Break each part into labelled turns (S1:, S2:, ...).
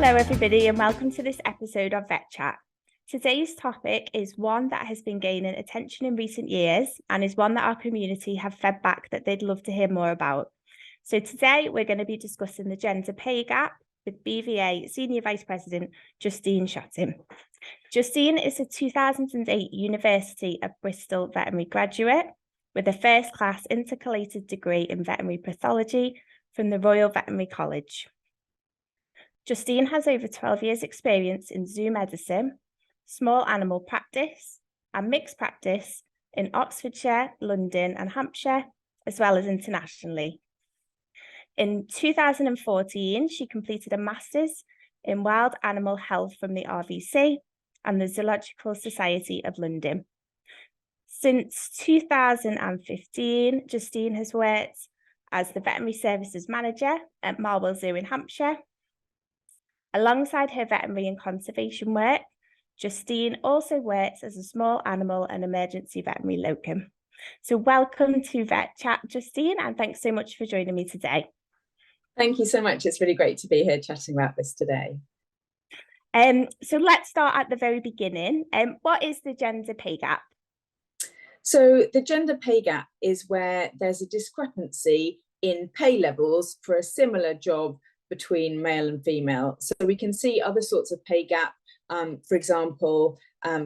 S1: Hello everybody and welcome to this episode of VETChat. Today's topic is one that has been gaining attention in recent years and is one that our community have fed back that they'd love to hear more about. So today we're going to be discussing the gender pay gap with BVA Senior Vice President Justine Shotton. Justine is a 2008 University of Bristol veterinary graduate with a first-class intercalated degree in veterinary pathology from the Royal Veterinary College. Justine has over 12 years' experience in zoo medicine, small animal practice, and mixed practice in Oxfordshire, London, and Hampshire, as well as internationally. In 2014, she completed a master's in wild animal health from the RVC and the Zoological Society of London. Since 2015, Justine has worked as the Veterinary Services Manager at Marwell Zoo in Hampshire. Alongside her veterinary and conservation work, Justine also works as a small animal and emergency veterinary locum. So welcome to VETChat, Justine, and thanks so much for joining me today.
S2: Thank you so much. It's really great to be here chatting about this today.
S1: So let's start at the very beginning. What is the gender pay gap?
S2: So the gender pay gap is where there's a discrepancy in pay levels for a similar job between male and female. So we can see other sorts of pay gap, for example,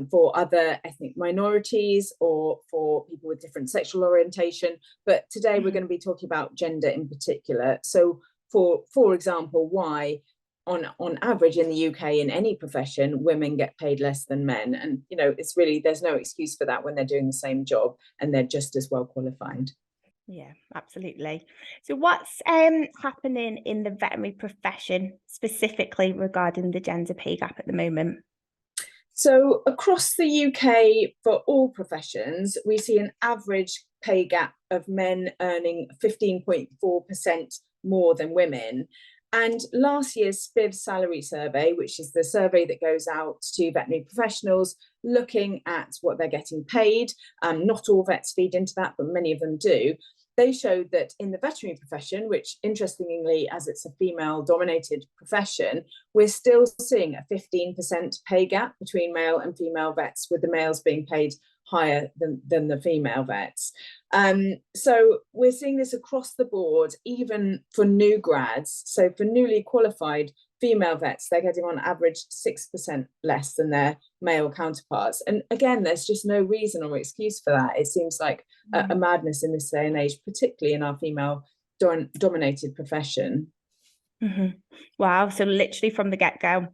S2: for other ethnic minorities or for people with different sexual orientation. But today we're going to be talking about gender in particular. So for example, why on average in the UK in any profession, women get paid less than men. And, you know, it's really, there's no excuse for that when they're doing the same job and they're just as well qualified.
S1: Yeah, absolutely. So what's happening in the veterinary profession specifically regarding the gender pay gap at the moment?
S2: So across the UK for all professions, we see an average pay gap of men earning 15.4% more than women. And last year's SPVS salary survey, which is the survey that goes out to veterinary professionals looking at what they're getting paid, not all vets feed into that, but many of them do. They showed that in the veterinary profession, which interestingly, as it's a female-dominated profession, we're still seeing a 15% pay gap between male and female vets, with the males being paid higher than the female vets. So we're seeing this across the board, even for new grads. So for newly qualified female vets, they're getting on average 6% less than their male counterparts. And again, there's just no reason or excuse for that. It seems like a madness in this day and age, particularly in our female dominated profession.
S1: Mm-hmm. Wow. So literally from the get-go,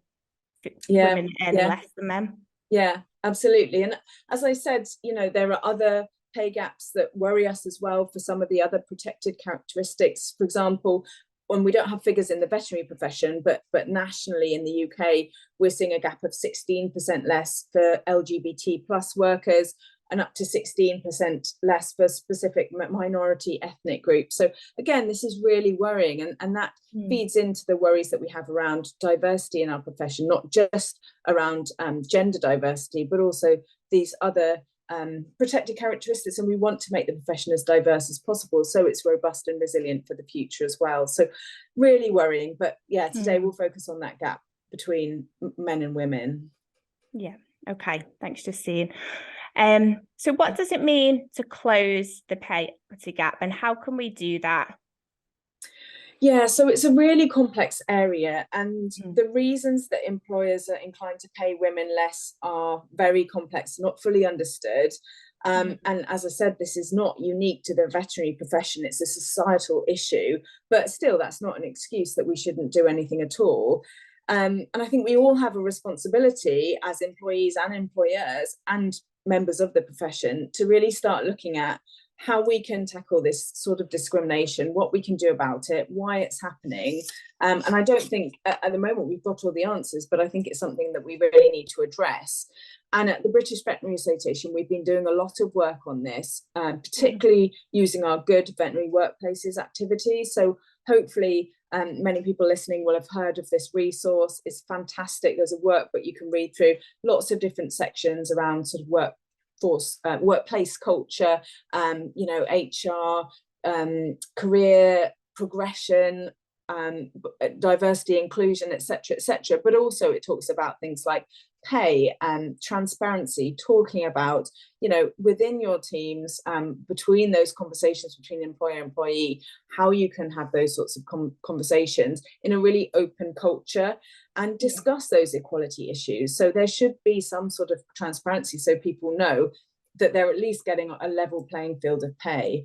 S1: women earn less than men.
S2: Yeah, absolutely. And as I said, you know, there are other pay gaps that worry us as well for some of the other protected characteristics. For example, when we don't have figures in the veterinary profession, but nationally in the UK, we're seeing a gap of 16% less for LGBT plus workers and up to 16% less for specific minority ethnic groups. So again, this is really worrying, and that feeds into the worries that we have around diversity in our profession, not just around gender diversity, but also these other protected characteristics. And we want to make the profession as diverse as possible so it's robust and resilient for the future as well. So really worrying. But yeah, today we'll focus on that gap between men and women.
S1: Yeah. Okay. Thanks, Justine. So what does it mean to close the pay equity gap, and how can we do that?
S2: Yeah, so it's a really complex area, and the reasons that employers are inclined to pay women less are very complex, not fully understood. And as I said, this is not unique to the veterinary profession, it's a societal issue, but still that's not an excuse that we shouldn't do anything at all. And I think we all have a responsibility as employees and employers and members of the profession to really start looking at how we can tackle this sort of discrimination, what we can do about it, why it's happening. And I don't think at the moment we've got all the answers, but I think it's something that we really need to address. And at the British Veterinary Association, we've been doing a lot of work on this, particularly using our Good Veterinary Workplaces activity. So hopefully many people listening will have heard of this resource. It's fantastic. There's a workbook you can read through, lots of different sections around sort of workplace culture, you know, HR, career progression, diversity, inclusion, etc., etc. But also it talks about things like pay and transparency, talking about, within your teams, between those conversations between employer and employee, how you can have those sorts of conversations in a really open culture and discuss those equality issues. So there should be some sort of transparency so people know that they're at least getting a level playing field of pay.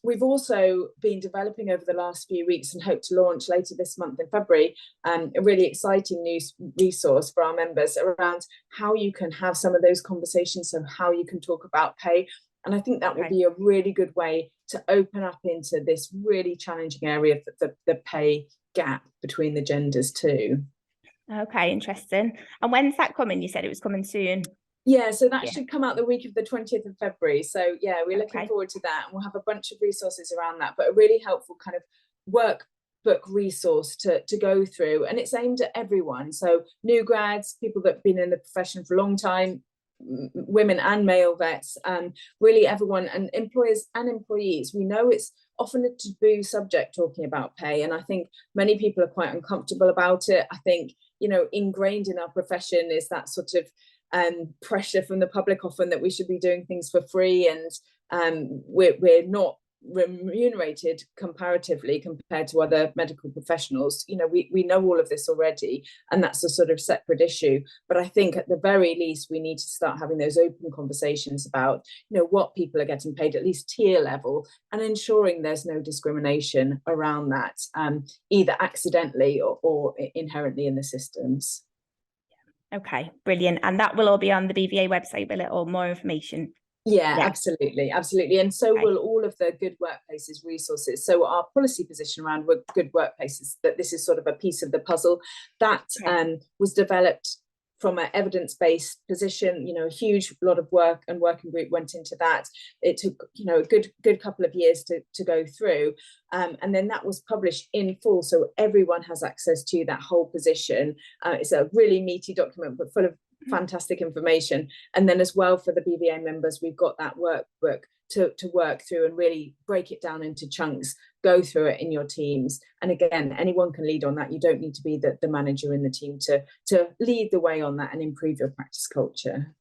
S2: We've also been developing over the last few weeks and hope to launch later this month in February a really exciting new resource for our members around how you can have some of those conversations, so how you can talk about pay. And I think that will be a really good way to open up into this really challenging area of the pay gap between the genders too.
S1: Okay, interesting. And when's that coming? You said it was coming soon.
S2: Yeah, so that should come out the week of the 20th of February. So yeah, we're looking forward to that, and we'll have a bunch of resources around that, but a really helpful kind of workbook resource to go through. And it's aimed at everyone. So new grads, people that have been in the profession for a long time, women and male vets, really everyone, and employers and employees. We know it's often a taboo subject, talking about pay, and I think many people are quite uncomfortable about it. I think, ingrained in our profession is that sort of pressure from the public often that we should be doing things for free, and we're not remunerated comparatively compared to other medical professionals. We know all of this already, and that's a sort of separate issue. But I think at the very least we need to start having those open conversations about what people are getting paid, at least tier level, and ensuring there's no discrimination around that, either accidentally or inherently in the systems.
S1: Okay, brilliant. And that will all be on the BVA website, will it, or more information?
S2: Yeah, absolutely. And so will all of the Good Workplaces resources. So our policy position around Good Workplaces, that this is sort of a piece of the puzzle that was developed from an evidence-based position. A huge lot of work and working group went into that. It took a good couple of years to go through, and then that was published in full, so everyone has access to that whole position. It's a really meaty document but full of fantastic information. And then as well, for the BVA members, we've got that workbook to work through and really break it down into chunks, go through it in your teams. And again, anyone can lead on that. You don't need to be the manager in the team to lead the way on that and improve your practice culture.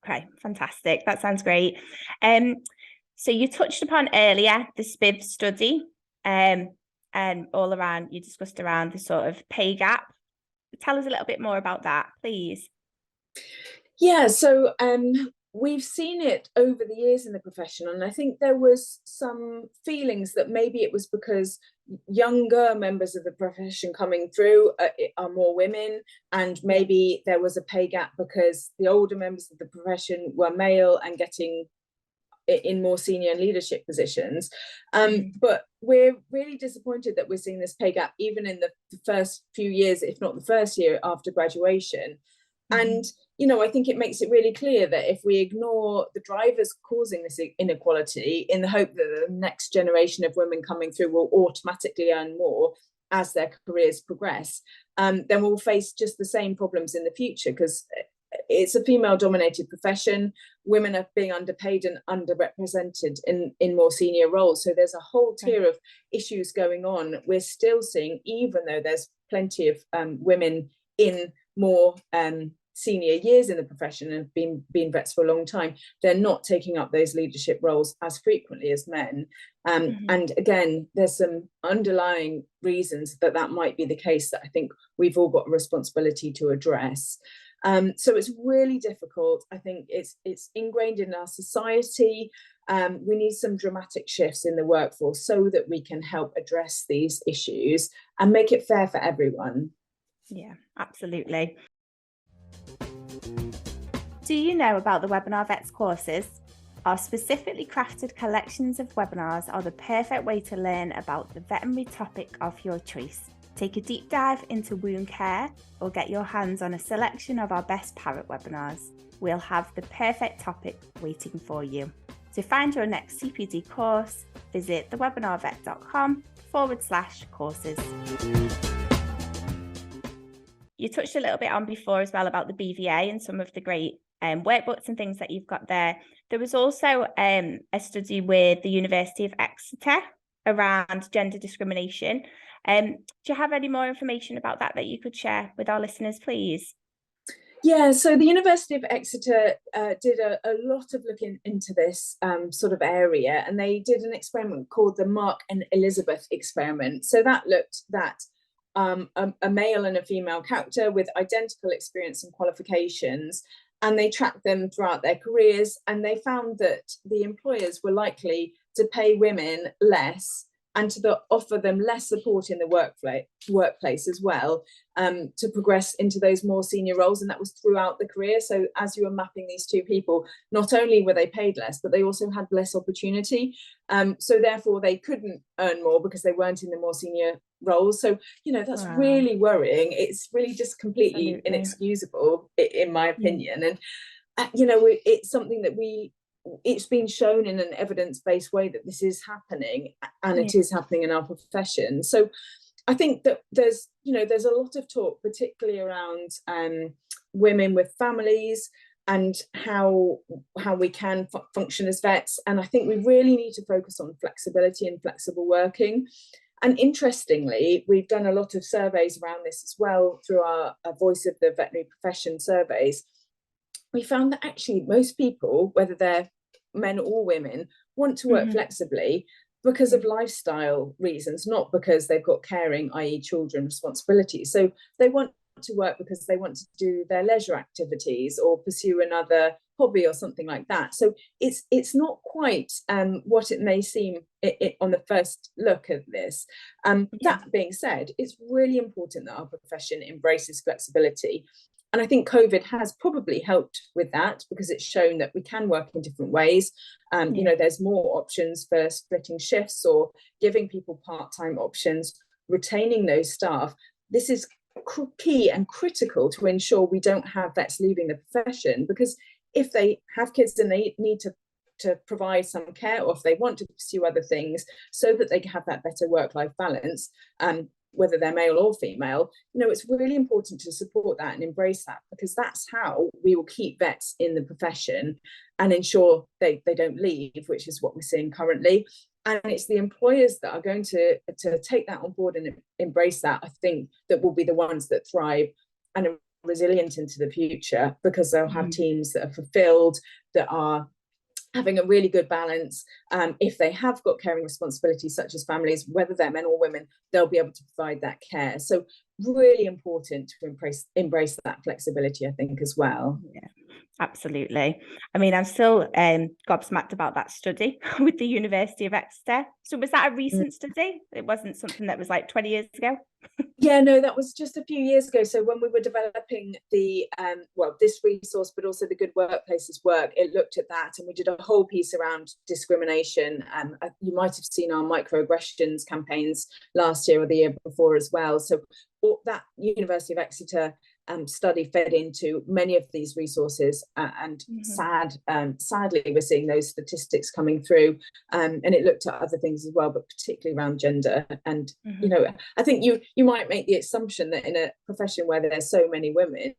S1: Okay, fantastic. That sounds great. So you touched upon earlier the SPIV study, and all around, you discussed around the sort of pay gap. Tell us a little bit more about that, please.
S2: Yeah, so we've seen it over the years in the profession, and I think there was some feelings that maybe it was because younger members of the profession coming through are more women, and maybe there was a pay gap because the older members of the profession were male and getting in more senior leadership positions. But we're really disappointed that we're seeing this pay gap even in the first few years, if not the first year after graduation. And I think it makes it really clear that if we ignore the drivers causing this inequality in the hope that the next generation of women coming through will automatically earn more as their careers progress, then we'll face just the same problems in the future, because it's a female-dominated profession. Women are being underpaid and underrepresented in more senior roles. So there's a whole tier of issues going on. We're still seeing, even though there's plenty of women in more senior years in the profession and have been vets for a long time, they're not taking up those leadership roles as frequently as men. And again, there's some underlying reasons that might be the case that I think we've all got a responsibility to address. So it's really difficult. I think it's ingrained in our society. We need some dramatic shifts in the workforce so that we can help address these issues and make it fair for everyone.
S1: Yeah, absolutely. Do you know about the Webinar Vets courses? Our specifically crafted collections of webinars are the perfect way to learn about the veterinary topic of your choice. Take a deep dive into wound care or get your hands on a selection of our best parrot webinars. We'll have the perfect topic waiting for you. To find your next CPD course, visit thewebinarvet.com/courses. You touched a little bit on before as well about the BVA and some of the great workbooks and things that you've got there. There was also a study with the University of Exeter around gender discrimination. Do you have any more information about that you could share with our listeners, please?
S2: Yeah, so the University of Exeter did a lot of looking into this sort of area, and they did an experiment called the Mark and Elizabeth experiment. So that looked at a male and a female character with identical experience and qualifications, and they tracked them throughout their careers, and they found that the employers were likely to pay women less and to offer them less support in the workplace as well, to progress into those more senior roles. And that was throughout the career. So as you were mapping these two people, not only were they paid less, but they also had less opportunity. So therefore they couldn't earn more because they weren't in the more senior roles. So, you know, that's really worrying. It's really just completely inexcusable, in my opinion. And, you know, it's something that it's been shown in an evidence-based way that this is happening, and it is happening in our profession. So I think that there's a lot of talk, particularly around women with families and how we can function as vets. And I think we really need to focus on flexibility and flexible working. And interestingly, we've done a lot of surveys around this as well through our Voice of the Veterinary Profession surveys. We found that actually most people, whether they're men or women, want to work flexibly because of lifestyle reasons, not because they've got caring, i.e. children, responsibilities. So they want to work because they want to do their leisure activities or pursue another hobby or something like that. So it's not quite what it may seem on the first look at this. That being said, it's really important that our profession embraces flexibility. And I think COVID has probably helped with that, because it's shown that we can work in different ways. You know, there's more options for splitting shifts or giving people part-time options, retaining those staff. This is key and critical to ensure we don't have vets leaving the profession, because if they have kids and they need to provide some care, or if they want to pursue other things so that they can have that better work-life balance, whether they're male or female, you know, it's really important to support that and embrace that, because that's how we will keep vets in the profession and ensure they don't leave, which is what we're seeing currently. And it's the employers that are going to take that on board and embrace that, I think, that will be the ones that thrive and are resilient into the future, because they'll have teams that are fulfilled, that are having a really good balance. If they have got caring responsibilities, such as families, whether they're men or women, they'll be able to provide that care. So really important to embrace that flexibility, I think, as well.
S1: Yeah, absolutely. I mean, I'm still gobsmacked about that study with the University of Exeter. So was that a recent study? It wasn't something that was like 20 years ago?
S2: Yeah, no, that was just a few years ago. So when we were developing the this resource, but also the Good Workplaces work, it looked at that, and we did a whole piece around discrimination. You might have seen our microaggressions campaigns last year or the year before as well. So that University of Exeter study fed into many of these resources, and sadly we're seeing those statistics coming through, and it looked at other things as well, but particularly around gender. And you know, I think you might make the assumption that in a profession where there's so many women,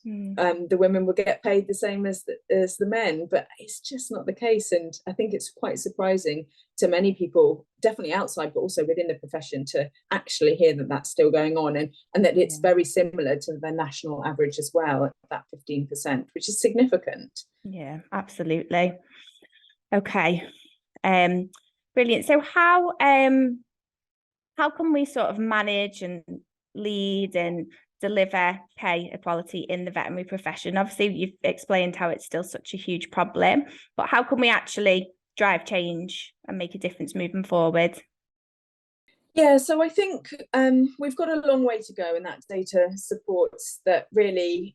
S2: the women will get paid the same as the men, but it's just not the case. And I think it's quite surprising to many people, definitely outside, but also within the profession, to actually hear that that's still going on, and that it's very similar to the national average as well, at that 15%, which is significant.
S1: Yeah, absolutely. Okay, brilliant. So how can we sort of manage and lead and deliver pay equality in the veterinary profession? Obviously, you've explained how it's still such a huge problem, but how can we actually drive change and make a difference moving forward?
S2: Yeah, so I think we've got a long way to go, and that data supports that really.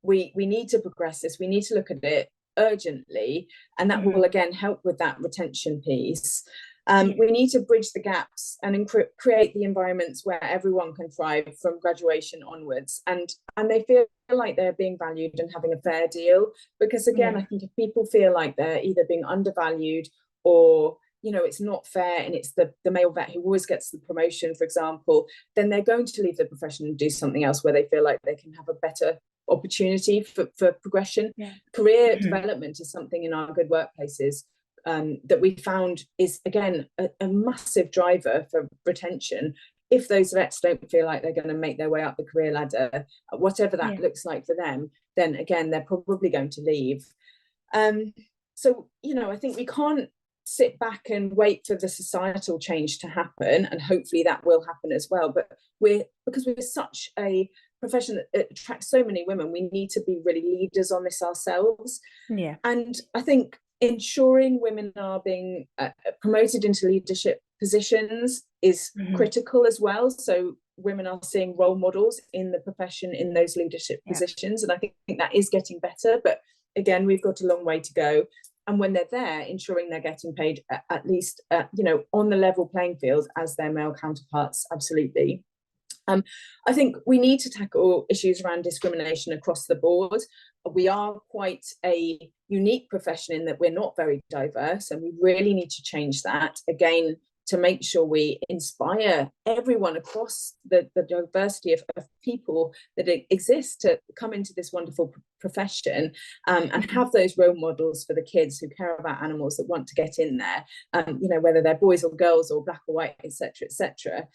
S2: We need to progress this. We need to look at it urgently, and that will again help with that retention piece. We need to bridge the gaps and create the environments where everyone can thrive from graduation onwards, and they feel like they're being valued and having a fair deal. Because again, I think if people feel like they're either being undervalued, or you know, it's not fair, and it's the male vet who always gets the promotion, for example, then they're going to leave the profession and do something else where they feel like they can have a better opportunity for progression. Career development is something in our Good Workplaces that we found is, again, a massive driver for retention. If those vets don't feel like they're going to make their way up the career ladder, whatever that looks like for them, then again, they're probably going to leave. So, you know, I think we can't sit back and wait for the societal change to happen, and hopefully that will happen as well. But because we're such a profession that attracts so many women, we need to be really leaders on this ourselves.
S1: Yeah.
S2: And I think ensuring women are being promoted into leadership positions is critical as well. So women are seeing role models in the profession in those leadership positions, and I think that is getting better. But again, we've got a long way to go. And when they're there, ensuring they're getting paid at least, you know, on the level playing field as their male counterparts. Absolutely. I think we need to tackle issues around discrimination across the board. We are quite a unique profession in that we're not very diverse, and we really need to change that, again, to make sure we inspire everyone across the diversity of people that exist to come into this wonderful profession, and have those role models for the kids who care about animals, that want to get in there, you know, whether they're boys or girls or black or white, etc., etc.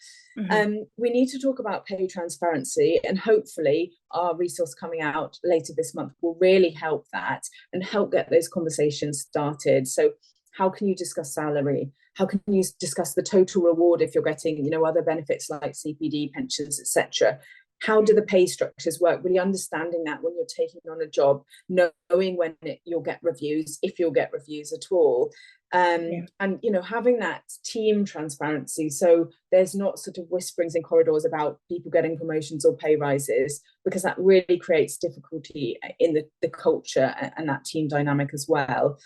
S2: We need to talk about pay transparency, and hopefully our resource coming out later this month will really help that and help get those conversations started. So how can you discuss salary? How can you discuss the total reward if you're getting, you know, other benefits like CPD, pensions, etc.? How do the pay structures work? Really understanding that when you're taking on a job, knowing when you'll get reviews, if you'll get reviews at all. And, you know, having that team transparency, so there's not sort of whisperings in corridors about people getting promotions or pay rises, because that really creates difficulty in the culture and that team dynamic as well.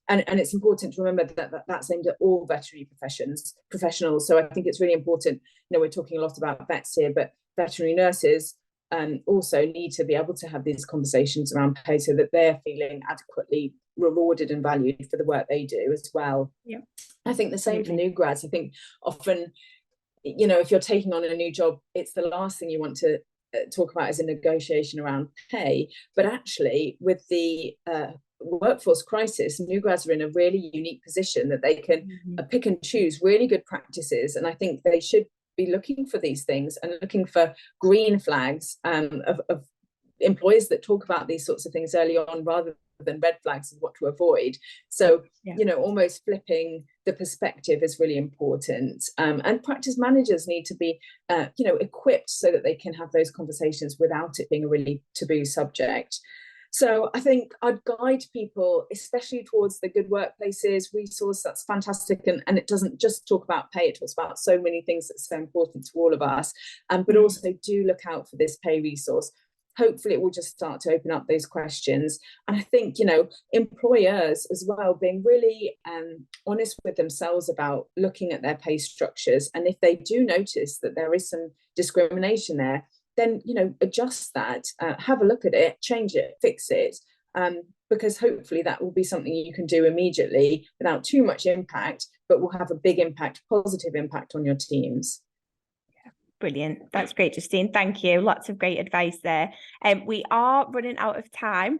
S2: And it's important to remember that that's aimed at all veterinary professionals. So I think it's really important, you know, we're talking a lot about vets here, but veterinary nurses also need to be able to have these conversations around pay, so that they're feeling adequately rewarded and valued for the work they do as well. Yeah, I think the same for new grads. I think often, you know, if you're taking on a new job, it's the last thing you want to talk about is a negotiation around pay. But actually, with the workforce crisis, new grads are in a really unique position that they can pick and choose really good practices, and I think they should be looking for these things and looking for green flags of employers that talk about these sorts of things early on, rather than red flags of what to avoid. So you know, almost flipping the perspective is really important, and practice managers need to be you know, equipped so that they can have those conversations without it being a really taboo subject. So I think I'd guide people, especially towards the good workplaces resource. That's fantastic. And it doesn't just talk about pay, it talks about so many things that's so important to all of us. But also do look out for this pay resource. Hopefully it will just start to open up those questions. And I think, you know, employers as well, being really honest with themselves about looking at their pay structures. And if they do notice that there is some discrimination there, then, you know, adjust that, have a look at it, change it, fix it, because hopefully that will be something you can do immediately without too much impact, but will have a big impact, positive impact on your teams.
S1: Yeah, brilliant. That's great, Justine. Thank you. Lots of great advice there. We are running out of time.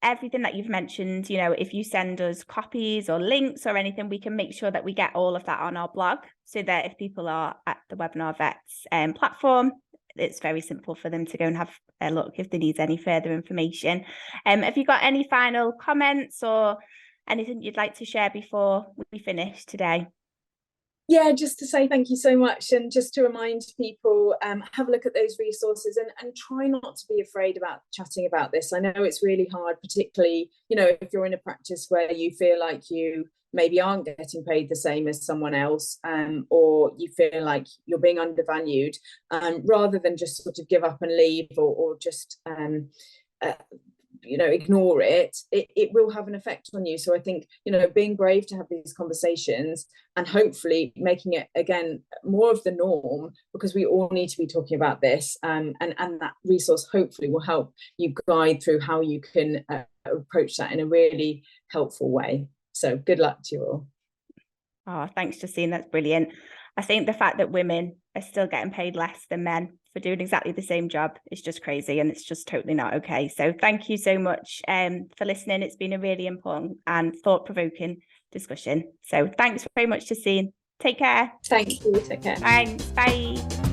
S1: Everything that you've mentioned, you know, if you send us copies or links or anything, we can make sure that we get all of that on our blog, so that if people are at the Webinar Vets platform, it's very simple for them to go and have a look if they need any further information. Have you got any final comments or anything you'd like to share before we finish today?
S2: Yeah, just to say thank you so much, and just to remind people, have a look at those resources, and try not to be afraid about chatting about this. I know it's really hard, particularly, you know, if you're in a practice where you feel like you maybe aren't getting paid the same as someone else, or you feel like you're being undervalued, rather than just sort of give up and leave, or just you know, ignore it, it will have an effect on you. So I think, you know, being brave to have these conversations, and hopefully making it, again, more of the norm, because we all need to be talking about this, and that resource hopefully will help you guide through how you can approach that in a really helpful way. So good luck to you all.
S1: Oh, thanks, Justine. That's brilliant. I think the fact that women are still getting paid less than men for doing exactly the same job is just crazy, and it's just totally not okay. So thank you so much for listening. It's been a really important and thought-provoking discussion. So thanks very much, Justine. Take care.
S2: Thank you. Take care.
S1: Thanks. Bye.